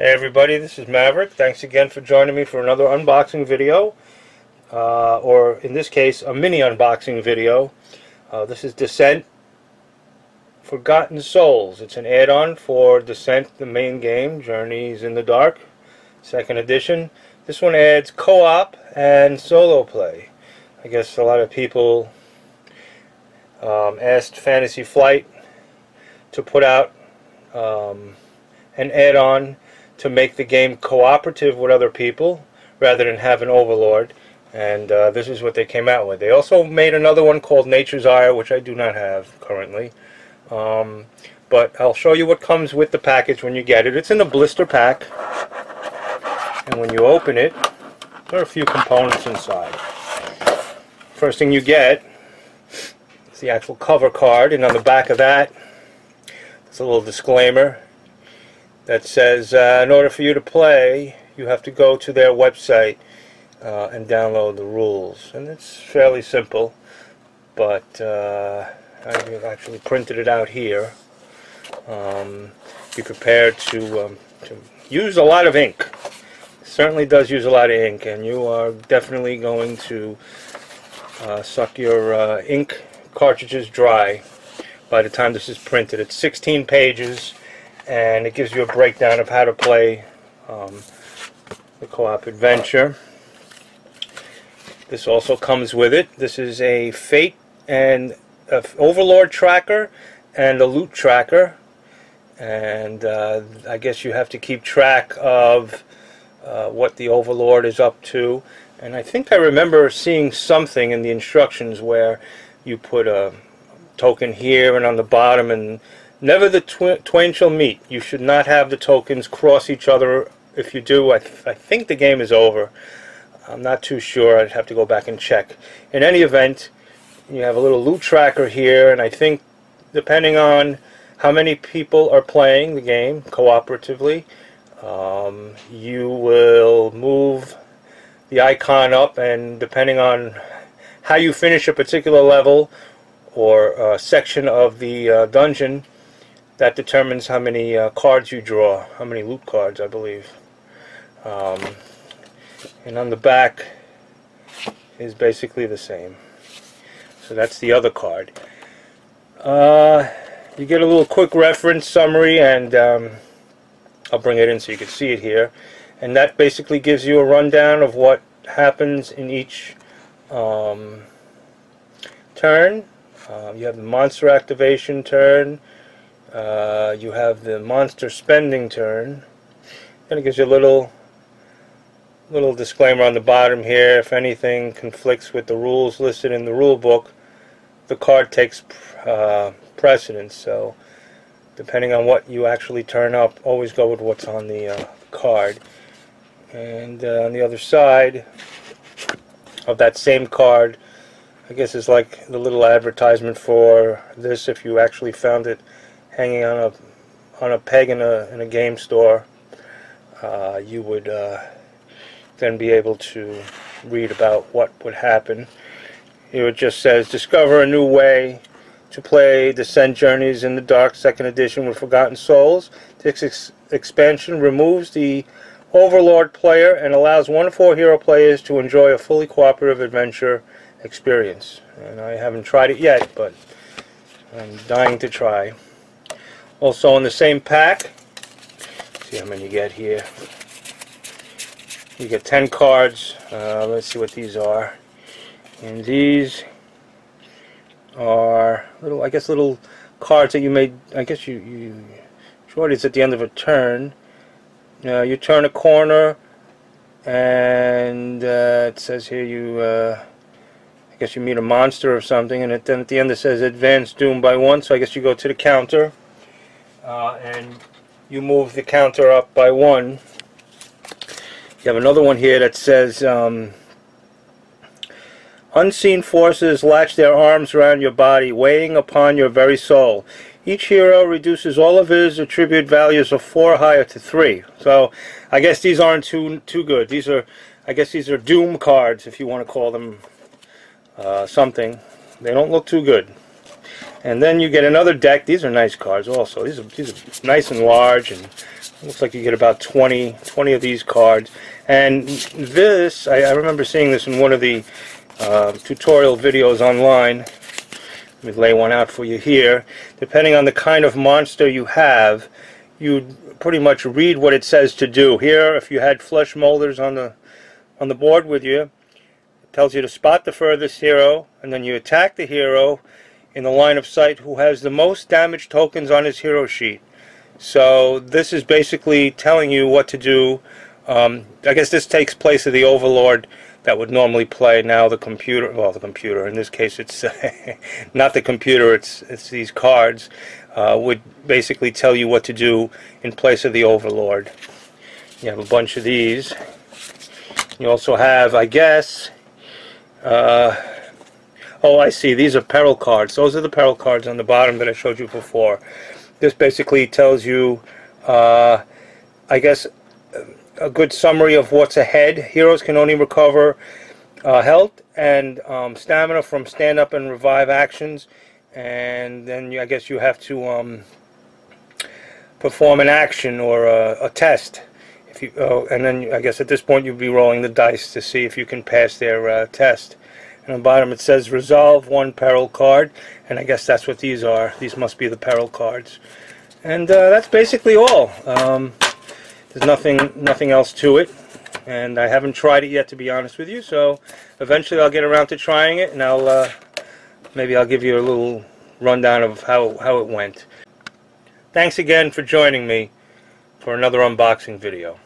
Hey everybody, this is Maverick. Thanks again for joining me for another unboxing video, or in this case, a mini unboxing video. This is Descent Forgotten Souls. It's an add-on for Descent, the main game, Journeys in the Dark, 2nd edition. This one adds co-op and solo play. I guess a lot of people asked Fantasy Flight to put out an add-on to make the game cooperative with other people rather than have an overlord, and this is what they came out with. They also made another one called Nature's Ire, which I do not have currently, but I'll show you what comes with the package when you get it. It's in a blister pack, and when you open it, there are a few components inside. First thing you get is the actual cover card, and on the back of that there's a little disclaimer that says in order for you to play, you have to go to their website and download the rules. And it's fairly simple, but I've actually printed it out here. Be prepared to use a lot of ink. It certainly does use a lot of ink, and you are definitely going to suck your ink cartridges dry by the time this is printed. It's 16 pages. And it gives you a breakdown of how to play the co-op adventure. This also comes with it. This is a Fate and Overlord tracker and a loot tracker. And I guess you have to keep track of what the Overlord is up to. And I think I remember seeing something in the instructions where you put a token here and on the bottom, and never the twain shall meet. You should not have the tokens cross each other. If you do, I think the game is over. I'm not too sure. I'd have to go back and check. In any event, you have a little loot tracker here, and I think depending on how many people are playing the game cooperatively, you will move the icon up, and depending on how you finish a particular level or section of the dungeon, that determines how many cards you draw, how many loot cards, I believe. And on the back is basically the same. So that's the other card. You get a little quick reference summary, and I'll bring it in so you can see it here. And that basically gives you a rundown of what happens in each turn. You have the monster activation turn. You have the monster spending turn, and it gives you a little disclaimer on the bottom here. If anything conflicts with the rules listed in the rule book, the card takes precedence. So depending on what you actually turn up, always go with what's on the card. And on the other side of that same card, I guess it's like the little advertisement for this. If you actually found it hanging on a peg in a game store, you would then be able to read about what would happen. It just says, discover a new way to play Descent Journeys in the Dark 2nd edition with Forgotten Souls. This expansion removes the Overlord player and allows 1 to 4 hero players to enjoy a fully cooperative adventure experience. And I haven't tried it yet, but I'm dying to try. Also in the same pack, see how many you get here. You get 10 cards. Let's see what these are. And these are little, I guess, little cards that you made. I guess you draw these at the end of a turn. You turn a corner, and it says here I guess you meet a monster or something, and then at the end it says advance doom by 1. So I guess you go to the counter. And you move the counter up by 1. You have another one here that says unseen forces latch their arms around your body, weighing upon your very soul. Each hero reduces all of his attribute values of 4 higher to 3. So I guess these aren't too good. These are, I guess these are doom cards, if you want to call them something. They don't look too good. And then you get another deck. These are nice cards also. These are nice and large, and Looks like you get about 20 of these cards. And this, I remember seeing this in one of the tutorial videos online. Let me lay one out for you here. Depending on the kind of monster you have, you'd pretty much read what it says to do. Here, if you had flesh molders on the board with you, it tells you to spot the furthest hero, and then you attack the hero in the line of sight who has the most damage tokens on his hero sheet. So this is basically telling you what to do. I guess this takes place of the Overlord that would normally play. Now the computer, well, the computer, in this case it's not the computer, it's these cards, would basically tell you what to do in place of the Overlord. You have a bunch of these. You also have, I guess, oh, I see, these are peril cards. Those are the peril cards on the bottom that I showed you before. This basically tells you, I guess, a good summary of what's ahead. Heroes can only recover health and stamina from stand-up and revive actions, and then I guess you have to perform an action or a test. If you, and then I guess at this point you'd be rolling the dice to see if you can pass their test. And on the bottom it says resolve one peril card, and I guess that's what these are. These must be the peril cards. And that's basically all. There's nothing else to it, and I haven't tried it yet, to be honest with you. So eventually I'll get around to trying it, and maybe I'll give you a little rundown of how it went. Thanks again for joining me for another unboxing video.